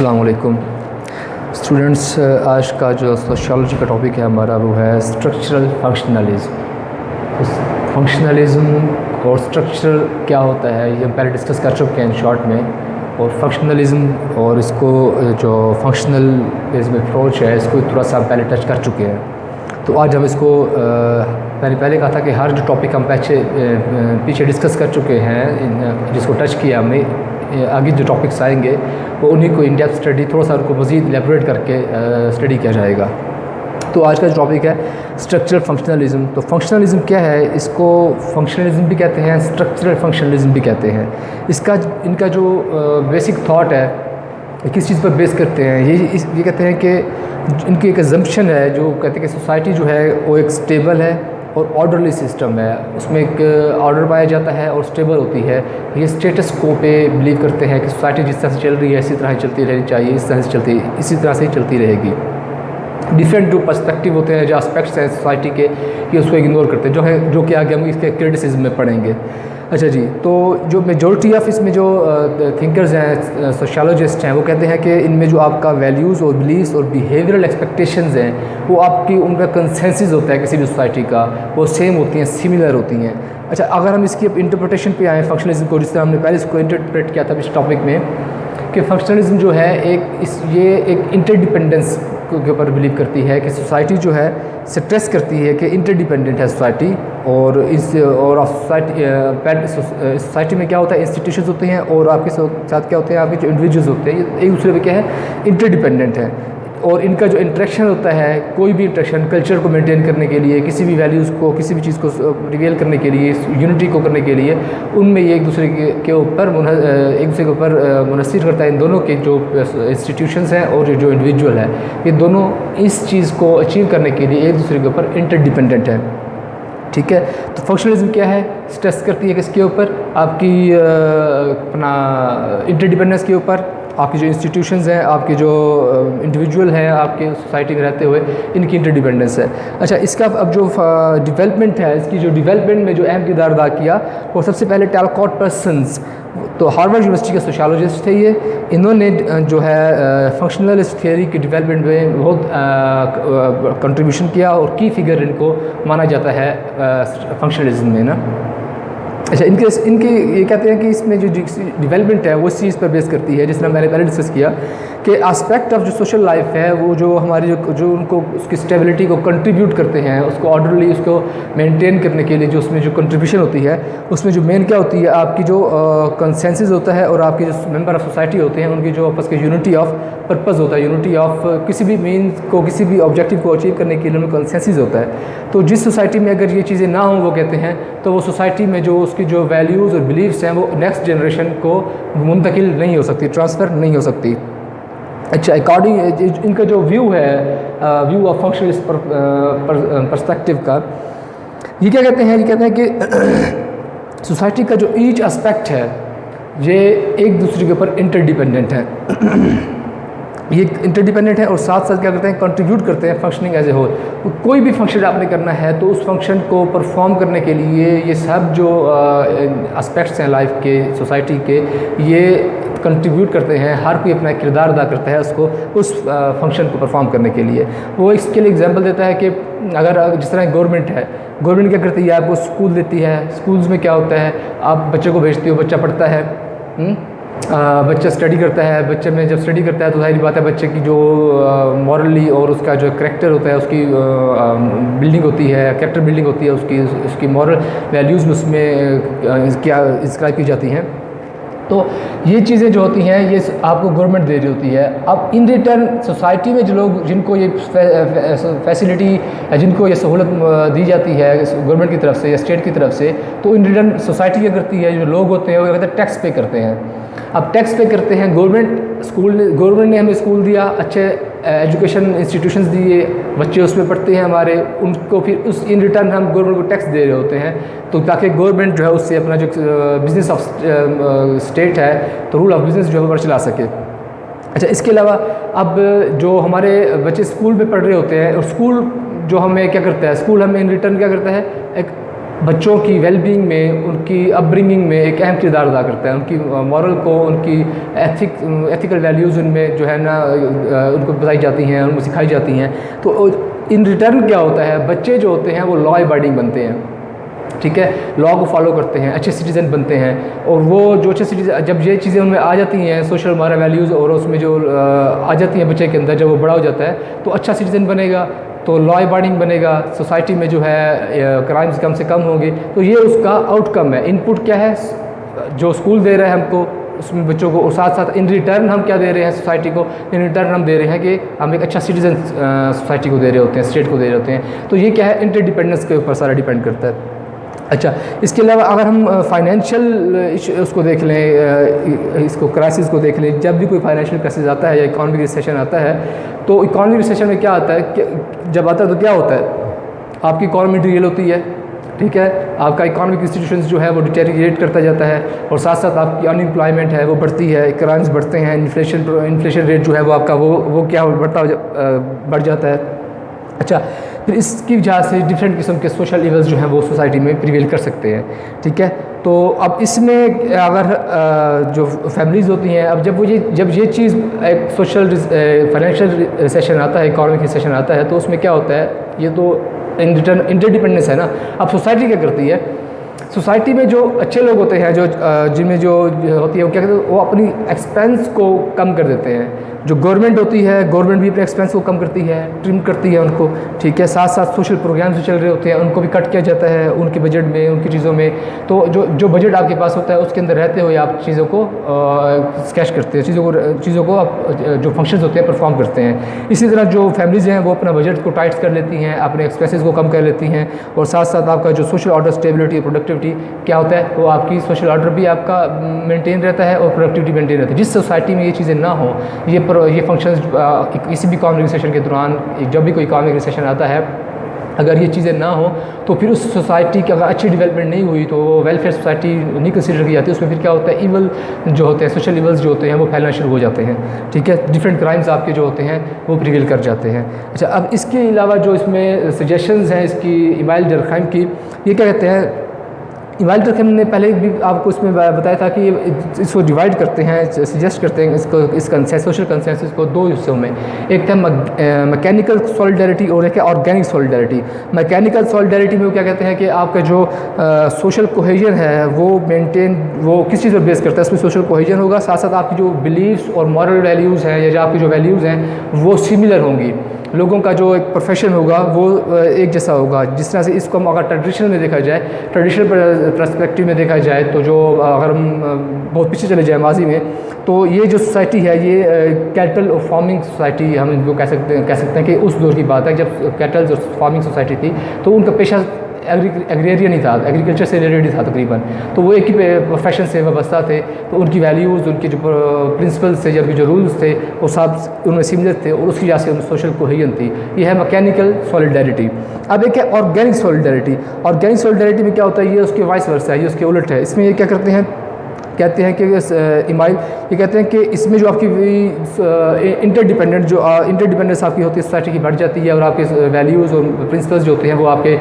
अस्सलाम वालेकुम स्टूडेंट्स। आज का जो सोशियोलॉजी का टॉपिक है हमारा वो है स्ट्रक्चरल फंक्शनलिज्म। फंक्शनलिज्म और स्ट्रक्चरल क्या होता है ये हम पहले डिस्कस कर चुके हैं शॉर्ट में, और फंक्शनलिज्म और इसको जो फंक्शनलिज्म अप्रोच है इसको थोड़ा सा पहले टच कर चुके हैं। तो आज हम इसको पहले कहा था कि हर जो टॉपिक हम पीछे डिस्कस कर चुके हैं जिसको टच किया हमने, आगे जो टॉपिक्स आएंगे वो उन्हीं को इन डेप्थ स्टडी थोड़ा सा उनको मज़ीद एलेबोरेट करके स्टडी किया जाएगा। तो आज का जो टॉपिक है स्ट्रक्चरल फंक्शनलिज्म। तो फंक्शनलिज्म क्या है, इसको फंक्शनलिज्म भी कहते हैं, स्ट्रक्चरल फंक्शनलिज्म भी कहते हैं। इनका जो बेसिक थाट है किस चीज़ पर बेस करते हैं, ये कहते हैं कि इनकी एक एजम्पशन है जो कहते हैं कि सोसाइटी जो है वो एक स्टेबल है और ऑर्डरली सिस्टम है, उसमें एक ऑर्डर पाया जाता है और स्टेबल होती है। ये स्टेटस को पे बिलीव करते हैं कि सोसाइटी जिस तरह से चल रही है इसी तरह चलती रहनी चाहिए, इसी तरह से ही चलती रहेगी। डिफरेंट जो पर्सपेक्टिव होते हैं, जो एस्पेक्ट्स हैं सोसाइटी के, ये उसको इग्नोर करते हैं, जो कि आगे हम इसके क्रिटिसिज्म में पढ़ेंगे। अच्छा जी, तो जो मेजॉरिटी ऑफ इसमें जो थिंकर्स हैं, सोशियोलॉजिस्ट हैं, वो कहते हैं कि इनमें जो आपका वैल्यूज़ और बिलीव्स और बिहेवियरल एक्सपेक्टेशंस हैं वो आपकी उनका कंसेंसस होता है किसी भी सोसाइटी का, वो सेम होती हैं, सिमिलर होती हैं। अच्छा, अगर हम इसकी इंटरप्रिटेशन पे आएँ फंक्शनलिज्म को, जिस तरह हमने पहले इसको इंटरप्रेट किया था इस टॉपिक में कि फंक्शनलिज्म जो है ये एक इंटरडिपेंडेंस के ऊपर बिलीव करती है कि सोसाइटी जो है स्ट्रेस करती है कि इंटरडिपेंडेंट है सोसाइटी, और सोसाइटी में क्या होता है, इंस्टीट्यूशंस होते हैं और आपके साथ क्या होते हैं, आपके जो इंडिविजुअल्स होते हैं ये एक दूसरे पे क्या है, इंटरडिपेंडेंट है। और इनका जो इंटरेक्शन होता है, कोई भी इंटरेक्शन कल्चर को मेंटेन करने के लिए, किसी भी वैल्यूज़ को, किसी भी चीज़ को रिवील करने के लिए, यूनिटी को करने के लिए, उनमें ये एक दूसरे के ऊपर मुनसर करता है। इन दोनों के जो इंस्टीट्यूशंस हैं और जो इंडिविजुअल है, ये दोनों इस चीज़ को अचीव करने के लिए एक दूसरे के ऊपर इंटरडिपेंडेंट है। ठीक है, तो फंक्शनलिज्म क्या है, स्ट्रेस करती है किसके ऊपर, आपकी अपना इंटरडिपेंडेंस के ऊपर, आपकी जो इंस्टीट्यूशंस हैं, आपके जो इंडिविजुअल हैं आपके सोसाइटी में रहते हुए, इनकी इंटरडिपेंडेंस है। अच्छा, इसका अब जो डेवलपमेंट है, इसकी जो डेवलपमेंट में जो अहम किरदार अदा किया वो सबसे पहले टैलकॉट पर्सन्स, तो हार्वर्ड यूनिवर्सिटी के सोशियोलॉजिस्ट थे ये। इन्होंने जो है फंक्शनलिस्ट थियरी के डेवलपमेंट में बहुत कंट्रीब्यूशन किया और की फिगर इनको माना जाता है फंक्शनलिज्म में ना। अच्छा, इनके ये कहते हैं कि इसमें जो डेवलपमेंट है वो इस चीज़ पर बेस करती है, जिस तरह मैंने पहले डिस्कस किया कि एस्पेक्ट ऑफ जो सोशल लाइफ है वो जो हमारी जो उनको उसकी स्टेबिलिटी को कंट्रीब्यूट करते हैं, उसको ऑर्डरली उसको मेंटेन करने के लिए जो उसमें जो कंट्रीब्यूशन होती है, उसमें जो मेन क्या होती है, आपकी जो कंसेंसस होता है और आपके जो मेंबर ऑफ सोसाइटी होते हैं उनकी जो आपस के यूनिटी ऑफ पर्पस होता है, यूनिटी ऑफ किसी भी मीन्स को, किसी भी ऑब्जेक्टिव को अचीव करने के लिए उनका कंसेंसस होता है। तो जिस सोसाइटी में अगर ये चीज़ें ना हों, वो कहते हैं, तो वो सोसाइटी में जो उसकी जो वैल्यूज़ और बिलीव्स हैं वो नेक्स्ट जनरेशन को मुंतकिल नहीं हो सकती, ट्रांसफ़र नहीं हो सकती। अच्छा, अकॉर्डिंग इनका जो व्यू है, व्यू ऑफ फंक्शनलिस्ट पर्सपेक्टिव का, ये क्या कहते हैं, ये कहते हैं कि सोसाइटी का जो ईच एस्पेक्ट है ये एक दूसरे के ऊपर इंटरडिपेंडेंट है ये इंटरडिपेंडेंट है और साथ साथ क्या करते हैं, कंट्रीब्यूट करते हैं फंक्शनिंग एज ए होल। कोई भी फंक्शन आपने करना है तो उस फंक्शन को परफॉर्म करने के लिए ये सब जो एस्पेक्ट्स हैं लाइफ के, सोसाइटी के, ये कंट्रीब्यूट करते हैं। हर कोई अपना किरदार अदा करता है उसको उस फंक्शन को परफॉर्म करने के लिए। वो इसके लिए एग्जांपल देता है कि अगर जिस तरह गवर्नमेंट है, गवर्नमेंट क्या करती है, आपको स्कूल देती है, स्कूल्स में क्या होता है, आप बच्चे को भेजते हो, बच्चा पढ़ता है, बच्चा स्टडी करता है। बच्चे में जब स्टडी करता है तो जाहिर बात है बच्चे की जो मॉरली और उसका जो करेक्टर होता है, उसकी बिल्डिंग होती है, करेक्टर बिल्डिंग होती है, उसकी मॉरल वैल्यूज़ में उसमें क्या इंस्क्राइब की जाती हैं। तो ये चीज़ें जो होती हैं ये आपको गवर्नमेंट दे रही होती है। अब इन रिटर्न सोसाइटी में जो लोग, जिनको ये फैसिलिटी, जिनको ये सहूलत दी जाती है गवर्नमेंट की तरफ से या स्टेट की तरफ से, तो इन रिटर्न सोसाइटी क्या करती है, जो लोग होते हैं वो कहते हैं टैक्स पे करते हैं। अब टैक्स पे करते हैं, गवर्नमेंट ने हमें स्कूल दिया, अच्छे एजुकेशन इंस्टीट्यूशंस दिए, बच्चे उसमें पढ़ते हैं हमारे, उनको फिर उस इन रिटर्न हम गवर्नमेंट को टैक्स दे रहे होते हैं, तो ताकि गवर्नमेंट जो है उससे अपना जो बिज़नेस ऑफ स्टेट है, तो रूल ऑफ बिज़नेस जो है वो चला सके। अच्छा, इसके अलावा अब जो हमारे बच्चे स्कूल में पढ़ रहे होते हैं, और स्कूल जो हमें क्या करता है, स्कूल हमें इन रिटर्न क्या करता है, एक बच्चों की वेलबींग में, उनकी अपब्रिंगिंग में एक अहम किरदार अदा करता है। उनकी मॉरल को, उनकी एथिकल वैल्यूज़ उनमें जो है ना उनको बताई जाती हैं, उनको सिखाई जाती हैं। तो इन रिटर्न क्या होता है, बच्चे जो होते हैं वो लॉ अबाइडिंग बनते हैं, ठीक है, लॉ को फॉलो करते हैं, अच्छे सिटीज़न बनते हैं। और वो जो अच्छे सिटीज़न, जब ये चीज़ें उनमें आ जाती हैं, सोशल मॉरल वैल्यूज़, और उसमें जो आ जाती हैं बच्चे के अंदर, जब वो बड़ा हो जाता है तो अच्छा सिटीज़न बनेगा, तो लॉ अबाइडिंग बनेगा, सोसाइटी में जो है क्राइम्स कम से कम होंगे। तो ये उसका आउटकम है। इनपुट क्या है जो स्कूल दे रहा है हमको उसमें बच्चों को, और साथ साथ इन रिटर्न हम क्या दे रहे हैं सोसाइटी को, इन रिटर्न हम दे रहे हैं कि हम एक अच्छा सिटीज़न सोसाइटी को दे रहे होते हैं, स्टेट को दे रहे होते हैं। तो ये क्या है, इंटरडिपेंडेंस के ऊपर सारा डिपेंड करता है। अच्छा, इसके अलावा अगर हम फाइनेंशियल उसको देख लें, इसको क्राइसिस को देख लें, जब भी कोई फाइनेंशियल क्राइसिस आता है या इकोनॉमिक रिसेशन आता है, तो इकोनॉमिक रिसेशन में क्या आता है कि जब आता है तो क्या होता है, आपकी इकॉनमी डिटेरियल होती है, ठीक है, आपका इकोनॉमिक इंस्टीट्यूशंस जो है वो डिटेरिएट करता जाता है, और साथ साथ आपकी अनएम्प्लॉयमेंट है वो बढ़ती है, क्राइम्स बढ़ते हैं, इन्फ्लेशन रेट जो है वो आपका वो क्या बढ़ जाता है। अच्छा, फिर इसकी वजह से डिफरेंट किस्म के सोशल इवल्स जो हैं वो सोसाइटी में प्रिवेल कर सकते हैं, ठीक है। तो अब इसमें अगर जो फैमिलीज़ होती हैं, अब जब ये चीज़ एक सोशल फाइनेंशियल रिसेशन आता है, इकोनॉमिक रिसेशन आता है, तो उसमें क्या होता है, ये तो इन रिटर्न इंटरडिपेंडेंस है ना। अब सोसाइटी क्या करती है, सोसाइटी में जो अच्छे लोग होते हैं, जो जिनमें जो होती है वो क्या करते हैं, वो अपनी एक्सपेंस को कम कर देते हैं। जो गवर्नमेंट होती है, गवर्नमेंट भी अपने एक्सपेंस को कम करती है, ट्रिम करती है उनको, ठीक है। साथ साथ सोशल प्रोग्राम्स जो चल रहे होते हैं उनको भी कट किया जाता है उनके बजट में, उनकी चीज़ों में। तो जो बजट आपके पास होता है उसके अंदर रहते हुए आप चीज़ों को स्केच करते हैं, चीज़ों को आप जो फंक्शंस होते हैं परफॉर्म करते हैं। इसी तरह जो फैमिलीज़ हैं वो अपना बजट को टाइट कर लेती हैं, अपने एक्सपेंसेस को कम कर लेती हैं, और साथ साथ आपका जो सोशल ऑर्डर, स्टेबिलिटी और प्रोडक्टिविटी क्या होता है, वो आपकी सोशल ऑर्डर भी आपका मेंटेन रहता है और प्रोडक्टिविटी मेंटेन रहती है। जिस सोसाइटी में ये चीज़ें ना हो, ये फंक्शंस किसी भी इकोनॉमिक रिसेशन के दौरान, जब भी कोई इकोनॉमिक रिसेशन आता है, अगर ये चीज़ें ना हो तो फिर उस सोसाइटी की अगर अच्छी डेवलपमेंट नहीं हुई तो वो वेलफेयर सोसाइटी नहीं कंसिडर की जाती। उसमें फिर क्या होता है, इवल जो होते हैं, सोशल इवल्स जो होते हैं वो फैलना शुरू हो जाते हैं, ठीक है। डिफरेंट क्राइम्स आपके जो होते हैं वो प्रिवेल कर जाते हैं। अच्छा, अब इसके अलावा जो इसमें सजेशंस हैं इसकी, इमाइल डरखैम की, ये क्या कहते हैं, इमाइल डरखैम ने पहले भी आपको इसमें बताया था कि इसको डिवाइड करते हैं, सजेस्ट करते हैं इस सोशल कंसेंसस को दो हिस्सों में। एक था मैकेनिकल सॉलिडरिटी और एक है ऑर्गेनिक सॉलिडरिटी। मैकेनिकल सॉलिडरिटी में वो क्या कहते हैं कि आपका जो सोशल कोहेजन है वो किस चीज़ पर बेस करता है, इसमें सोशल कोहेजन होगा, साथ साथ आपकी जो बिलीव्स और मॉरल वैल्यूज़ हैं, या जो आपकी जो वैल्यूज़ हैं वो सिमिलर होंगी। लोगों का जो एक प्रोफेशन होगा वो एक जैसा होगा। जिस तरह से इसको हम अगर ट्रेडिशनल में देखा जाए, ट्रेडिशनल पर्सपेक्टिव में देखा जाए, तो जो अगर हम बहुत पीछे चले जाए माजी में, तो ये जो सोसाइटी है ये कैटल और फार्मिंग सोसाइटी हम इनको कह सकते हैं कि उस दौर की बात है जब कैटल और फार्मिंग सोसाइटी थी। तो उनका पेशा एग्रेरियन ही था, एग्रीकल्चर से रिलेटेड था तकरीबन। तो वो एक ही प्रोफेशन से वाबस्ता थे, तो उनकी वैल्यूज़, उनके जो प्रिंसिपल्स थे, जो रूल्स थे वो सब उनमें सिमिलर थे, और उसकी वजह से उनमें सोशल कोहेजन थी। ये है मैकेनिकल सॉलिडरिटी। अब एक है ऑर्गेनिक सॉलिडरिटी। ऑर्गेनिक सॉलिडरिटी में क्या होता है, ये उसके वाइस वर्सा है, ये उसके उलट है। इसमें ये क्या करते हैं, कहते हैं कि इमाइल ये कहते हैं कि इसमें जो आपकी इंटरडिपेंडेंस आपकी होती है सोसाइटी की बढ़ जाती है, और आपके वैल्यूज़ और प्रिंसिपल्स जो होते हैं वो आपके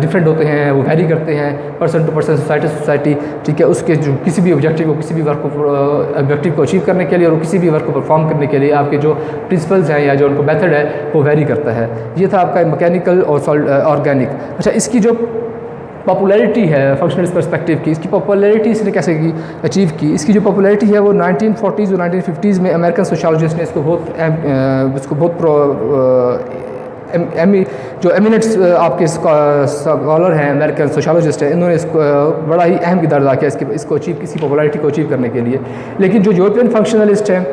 डिफरेंट होते हैं, वो वैरी करते हैं पर्सन टू पर्सन, सोसाइटी, ठीक है। उसके जो किसी भी ऑब्जेक्टिव को, किसी भी ऑब्जेक्टिव को अचीव करने के लिए और किसी भी वर्क को परफॉर्म करने के लिए आपके जो प्रिंसिपल्स हैं या जो उनको मेथड है वो वैरी करता है। ये था आपका मैकेनिकल और ऑर्गेनिक। अच्छा, इसकी जो पॉपुलैरिटी है फंक्शनलिस्ट पर्सपेक्टिव की, इसकी पॉपुलैरिटी इसने कैसे अचीव की, इसकी जो पॉपुलैरिटी है वो 1940s और 1950s में अमेरिकन सोशोलॉजिस्ट ने इसको बहुत जो एमिनेंट आपके स्कॉलर हैं, अमेरिकन सोशोलॉजिस्ट हैं, इन्होंने इसको बड़ा ही अहम किरदार अदा किया इसको अचीव, किसी पॉपुलैरिटी को अचीव करने के लिए। लेकिन जो यूरोपियन फंक्शनलिस्ट हैं,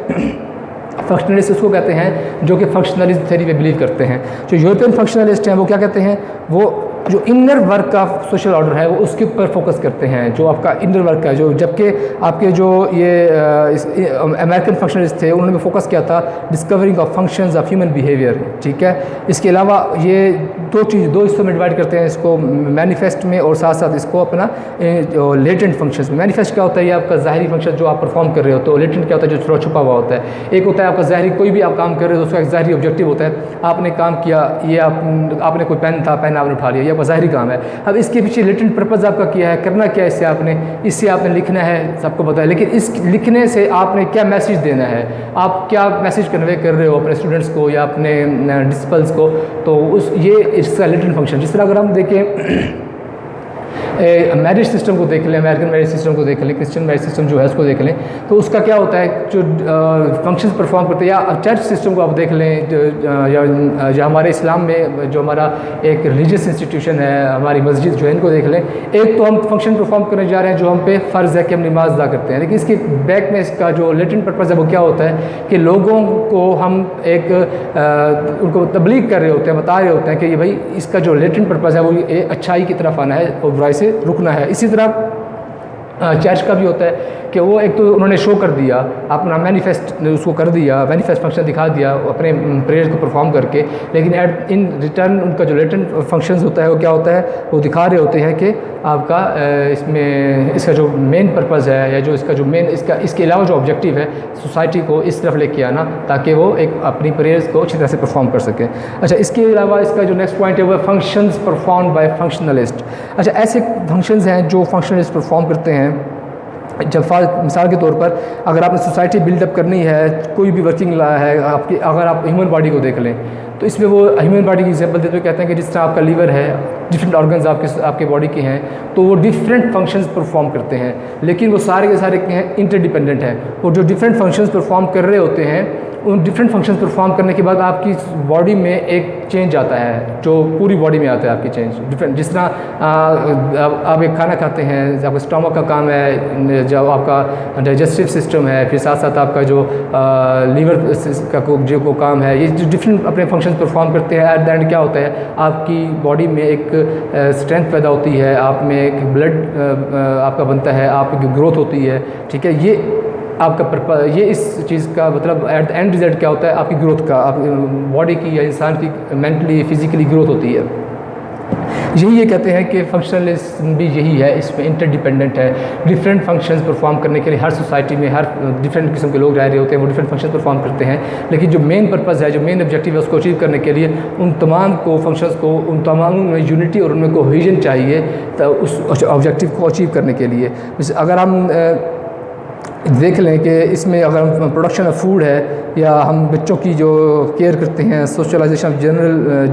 फंक्शनलिस्ट उसको कहते हैं जो कि फंक्शनलिज्म थ्योरी में बिलीव करते हैं। जो यूरोपियन फंक्शनलिस्ट हैं वो क्या कहते हैं, वो जो इनर वर्क का सोशल ऑर्डर है वो उसके ऊपर फोकस करते हैं, जो आपका इनर वर्क है। जो जबकि आपके जो ये अमेरिकन फंक्शनलिस्ट थे उन्होंने फोकस किया था discovering of functions of human behaviour, ठीक है। इसके अलावा ये दो हिस्सों में डिवाइड करते हैं इसको, मैनिफेस्ट में और साथ साथ इसको अपना जो लेटेंट फंक्शंस में। मैनिफेस्ट क्या होता है, ये आपका ज़ाहिरी फंक्शन जो आप परफॉर्म कर रहे हो, तो लेटेंट क्या होता है, जो छुपा हुआ होता है। एक होता है आपका ज़ाहिरी, कोई भी आप काम कर रहे हो तो उसका एक ज़ाहिरी ऑब्जेक्टिव होता है, आपने काम किया, ये आपने कोई पेन था, पेन आपने उठा लिया, या पास ज़ाहिरी काम है। अब इसके पीछे लेटेंट पर्पज़ आपका क्या है, करना क्या है इससे आपने लिखना है, सबको पता है, लेकिन इस लिखने से आपने क्या मैसेज देना है, आप क्या मैसेज कन्वे कर रहे हो अपने स्टूडेंट्स को या अपने डिसिपल्स को, तो ये इसका लेटेंट फंक्शन। जिस तरह अगर हम देखें मैरिज सिस्टम को देख लें, अमेरिकन मैरिज सिस्टम को देख लें, क्रिश्चियन मैरिज सिस्टम जो है उसको देख लें, तो उसका क्या होता है, जो फंक्शंस परफॉर्म करते हैं, या चर्च सिस्टम को आप देख लें, या हमारे इस्लाम में जो हमारा एक रिलीजियस इंस्टीट्यूशन है, हमारी मस्जिद जो है, इनको देख लें। एक तो हम फंक्शन परफॉर्म करने जा रहे हैं जो हम पे फ़र्ज़ है कि हम नमाज अदा करते हैं, लेकिन इसके बैक में इसका जो लेटेंट पर्पज़ है वो क्या होता है कि लोगों को हम एक उनको तबलीग कर रहे होते हैं, बता रहे होते हैं कि ये भाई इसका जो लेटेंट पर्पज़ है वो अच्छाई की तरफ आना है और बुराई से रुकना है। इसी तरह चर्च का भी होता है कि वो एक तो उन्होंने शो कर दिया, अपना मैनिफेस्ट उसको कर दिया, मैनिफेस्ट फंक्शन दिखा दिया अपने प्रेयर को परफॉर्म करके, लेकिन इन रिटर्न उनका जो लेटेंट फंक्शंस होता है वो क्या होता है, वो दिखा रहे होते हैं कि आपका इसमें इसका जो मेन पर्पज़ है या जो इसका जो मेन इसके अलावा जो ऑब्जेक्टिव है सोसाइटी को इस तरफ लेके आना ताकि वो एक अपनी प्रेयर्स को अच्छी तरह से परफॉर्म कर सकें। अच्छा, इसके अलावा इसका जो नेक्स्ट पॉइंट है वो फंक्शंस परफॉर्म बाय फंक्शनलिस्ट। अच्छा, ऐसे फंक्शंस हैं जो फंक्शनलिस्ट परफॉर्म करते हैं। जब मिसाल के तौर पर अगर आपने सोसाइटी बिल्डअप करनी है, कोई भी वर्किंग ला है आपकी, अगर आप ह्यूमन बॉडी को देख लें तो इसमें वो ह्यूमन बॉडी की एग्जांपल देते हुए कहते हैं कि जिस तरह आपका लीवर है, डिफरेंट ऑर्गन्स आपके बॉडी के हैं, तो वो डिफरेंट फंक्शंस परफॉर्म करते हैं, लेकिन वो सारे के सारे क्या हैं, इंटरडिपेंडेंट हैं। वो जो डिफरेंट फंक्शंस परफॉर्म कर रहे होते हैं, उन डिफरेंट फंक्शंस परफॉर्म करने के बाद आपकी बॉडी में एक चेंज आता है जो पूरी बॉडी में आता है आपकी चेंज डिफरेंट। जिस तरह आप एक खाना खाते हैं, आपका स्टमक का काम है, जब आपका डाइजेस्टिव सिस्टम है, फिर साथ साथ आपका जो लीवर का जो काम है, ये जो डिफरेंट अपने फंक्शंस परफॉर्म करते हैं, एट द एंड क्या होता है, आपकी बॉडी में एक स्ट्रेंथ पैदा होती है, आप में एक ब्लड आपका बनता है, आपकी ग्रोथ होती है। ठीक है, ये आपका पर्पज, ये इस चीज़ का मतलब एट द एंड रिजल्ट क्या होता है, आपकी ग्रोथ का, आप बॉडी की या इंसान की मेंटली फिजिकली ग्रोथ होती है। यही ये कहते हैं कि फंक्शनलिज्म भी यही है, इसमें इंटरडिपेंडेंट है। डिफरेंट फंक्शंस परफॉर्म करने के लिए हर सोसाइटी में हर डिफरेंट किस्म के लोग रह रहे होते हैं, वो डिफरेंट फंक्शन परफॉर्म करते हैं, लेकिन जो मेन पर्पज़ है, जो मेन ऑब्जेक्टिव है, उसको अचीव करने के लिए उन तमाम को फंक्शंस को, उन तमाम में यूनिटी और उनमें कोहेजन चाहिए तो उस ऑब्जेक्टिव को अचीव करने के लिए। अगर हम देख लें कि इसमें अगर हम प्रोडक्शन ऑफ फूड है या हम बच्चों की जो केयर करते हैं, सोशलाइजेशन ऑफ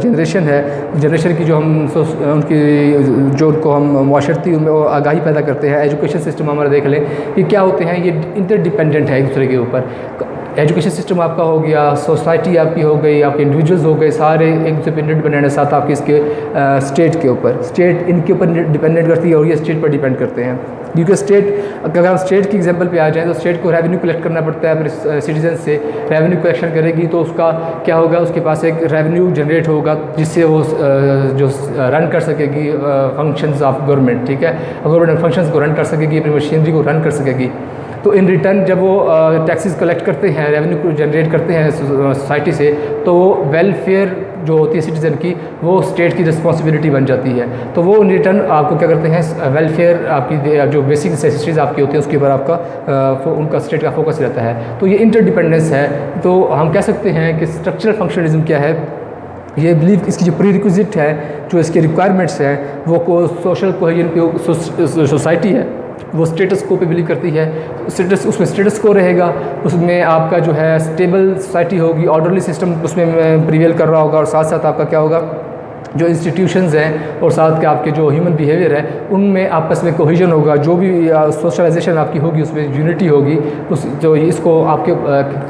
जनरेशन है, जनरेशन की जो हम उनकी जो उनको हम माशरती उनमें आगाही पैदा करते हैं, एजुकेशन सिस्टम हमारा देख लें, ये क्या होते हैं, ये इंटरडिपेंडेंट है एक दूसरे के ऊपर। एजुकेशन सिस्टम आपका हो गया, सोसाइटी आपकी हो गई, आपके इंडिविजुअल्स हो गए, सारे एक दूसरे पर इंटरडिपेंडेंट है, साथ आपके इसके स्टेट के ऊपर, स्टेट इनके ऊपर डिपेंडेंट करती है और ये स्टेट पर डिपेंड करते हैं। क्योंकि स्टेट, अगर हम स्टेट की एग्जांपल पे आ जाएँ तो स्टेट को रेवेन्यू कलेक्ट करना पड़ता है अपने सिटीजन से। रेवेन्यू कलेक्शन करेगी तो उसका क्या होगा, उसके पास एक रेवेन्यू जनरेट होगा जिससे वो जो रन कर सकेगी फंक्शंस ऑफ गवर्नमेंट। ठीक है, गवर्नमेंट फंक्शंस को रन कर सकेगी, अपनी मशीनरी को रन कर सकेगी। तो इन रिटर्न जब वो टैक्सेस कलेक्ट करते हैं, रेवेन्यू को जनरेट करते हैं सोसाइटी से, तो वो वेलफेयर जो होती है सिटीज़न की, वो स्टेट की रिस्पॉन्सिबिलिटी बन जाती है। तो वो इन रिटर्न आपको क्या करते हैं, वेलफेयर आपकी जो बेसिक नेसेसिटीज़ आपकी होती हैं उसके ऊपर आपका उनका स्टेट का फोकस रहता है। तो ये इंटरडिपेंडेंस है। तो हम कह सकते हैं कि स्ट्रक्चरल फंक्शनलिज्म क्या है, ये बिलीव इसकी जो प्रीरिक्विजिट है, जो इसके रिक्वायरमेंट्स हैं, वो सोशल कोहेजन की सोसाइटी है, वो स्टेटस को पे बिलीव करती है। स्टेटस, उसमें स्टेटस को रहेगा, उसमें आपका जो है स्टेबल सोसाइटी होगी, ऑर्डरली सिस्टम उसमें प्रिवेल कर रहा होगा, और साथ साथ आपका क्या होगा, जो इंस्टीट्यूशंस हैं और साथ के आपके जो ह्यूमन बिहेवियर है उनमें आपस में कोहेजन होगा, जो भी सोशलाइजेशन आपकी होगी उसमें यूनिटी होगी, उस जो इसको आपके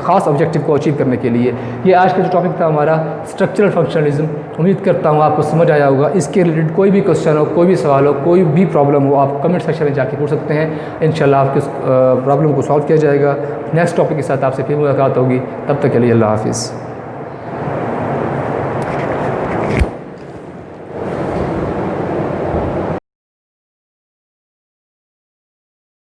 ख़ास ऑब्जेक्टिव को अचीव करने के लिए। ये आज का जो टॉपिक था हमारा स्ट्रक्चरल फंक्शनलिज्म। उम्मीद करता हूँ आपको समझ आया होगा। इसके रिलेटेड कोई भी क्वेश्चन हो, कोई भी सवाल हो, कोई भी प्रॉब्लम हो, आप कमेंट सेक्शन में जाके पूछ सकते हैं। इंशाल्लाह आपके प्रॉब्लम को सॉल्व किया जाएगा। नेक्स्ट टॉपिक के साथ आपसे फिर मुलाकात होगी, तब तक के लिए अल्लाह हाफिज़।